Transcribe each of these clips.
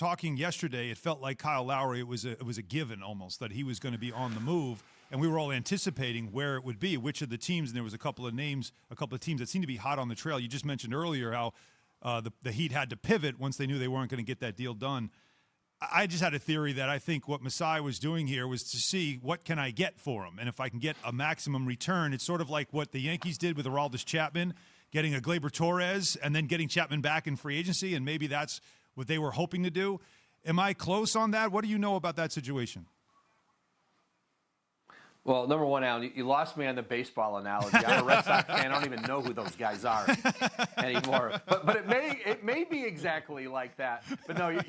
talking yesterday, it felt like Kyle Lowry, it was a given almost that he was going to be on the move, and we were all anticipating where it would be, which of the teams, and there was a couple of teams that seemed to be hot on the trail. You just mentioned earlier how the Heat had to pivot once they knew they weren't going to get that deal done. I just had a theory that I think what Masai was doing here was to see what can I get for him, and if I can get a maximum return, it's sort of like what the Yankees did with Aroldis Chapman, getting a Gleyber Torres and then getting Chapman back in free agency, and maybe that's what they were hoping to do. Am I close on that? What do you know about that situation? Well, number one, Alan, you lost me on the baseball analogy. I'm a Red Sox fan. I don't even know who those guys are anymore. But it may be exactly like that. But no,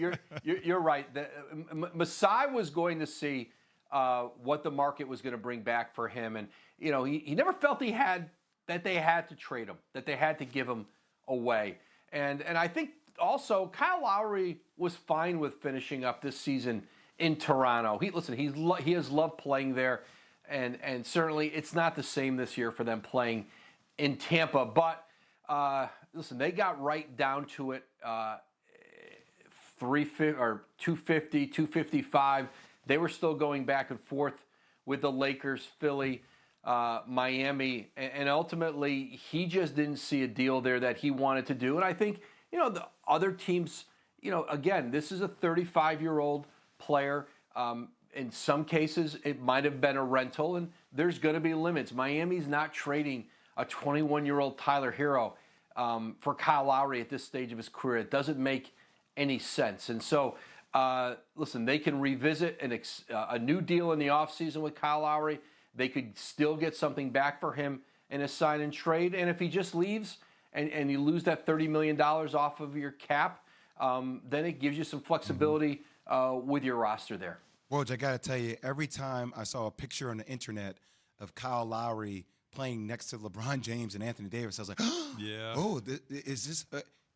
you're right. Masai was going to see what the market was going to bring back for him, and he never felt they had to trade him, that they had to give him away. And I think also Kyle Lowry was fine with finishing up this season in Toronto. He has loved playing there. And certainly it's not the same this year for them playing in Tampa. But, they got right down to it, 250, 255. They were still going back and forth with the Lakers, Philly, Miami. And ultimately, he just didn't see a deal there that he wanted to do. And I think, the other teams, again, this is a 35-year-old player. In some cases, it might have been a rental, and there's going to be limits. Miami's not trading a 21-year-old Tyler Hero for Kyle Lowry at this stage of his career. It doesn't make any sense. And so, they can revisit a new deal in the offseason with Kyle Lowry. They could still get something back for him in a sign and trade. And if he just leaves and you lose that $30 million off of your cap, then it gives you some flexibility with your roster there. Woj, I got to tell you, every time I saw a picture on the internet of Kyle Lowry playing next to LeBron James and Anthony Davis, I was like, yeah. Oh, is this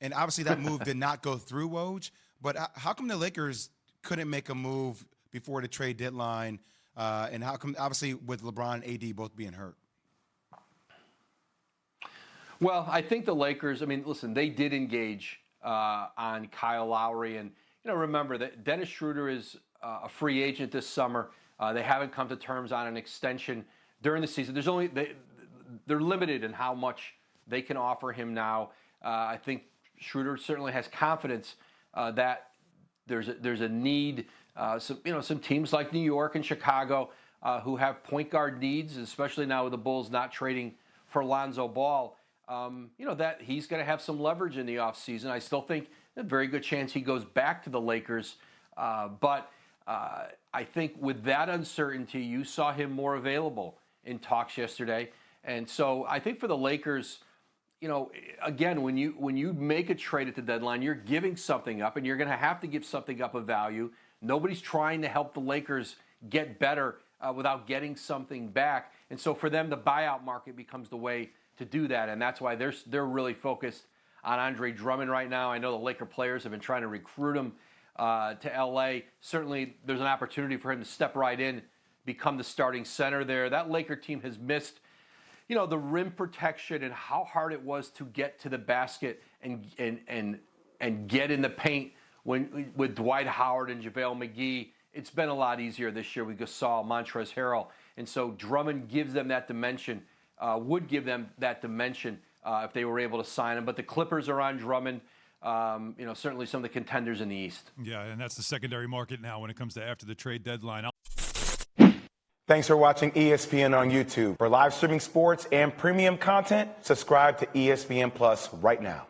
and obviously that move did not go through, Woj. But how come the Lakers couldn't make a move before the trade deadline? And how come, obviously, with LeBron and AD both being hurt? Well, I think the Lakers, they did engage on Kyle Lowry. And, remember that Dennis Schroder is a free agent this summer. They haven't come to terms on an extension during the season. They're limited in how much they can offer him now. I think Schroder certainly has confidence that there's a need. Some teams like New York and Chicago who have point guard needs, especially now with the Bulls not trading for Lonzo Ball. That he's going to have some leverage in the offseason. I still think a very good chance he goes back to the Lakers, but I think with that uncertainty, you saw him more available in talks yesterday. And so I think for the Lakers, again, when you make a trade at the deadline, you're giving something up, and you're going to have to give something up of value. Nobody's trying to help the Lakers get better without getting something back. And so for them, the buyout market becomes the way to do that. And that's why they're really focused on Andre Drummond right now. I know the Laker players have been trying to recruit him to L.A. Certainly, there's an opportunity for him to step right in, become the starting center there. That Laker team has missed, the rim protection and how hard it was to get to the basket and get in the paint with Dwight Howard and JaVale McGee. It's been a lot easier this year with Gasol, Montrezl Harrell. And so Drummond gives them that dimension, would give them that dimension if they were able to sign him. But the Clippers are on Drummond. Certainly some of the contenders in the East. Yeah, and that's the secondary market now when it comes to after the trade deadline. Thanks for watching ESPN on YouTube. For live streaming sports and premium content, subscribe to ESPN Plus right now.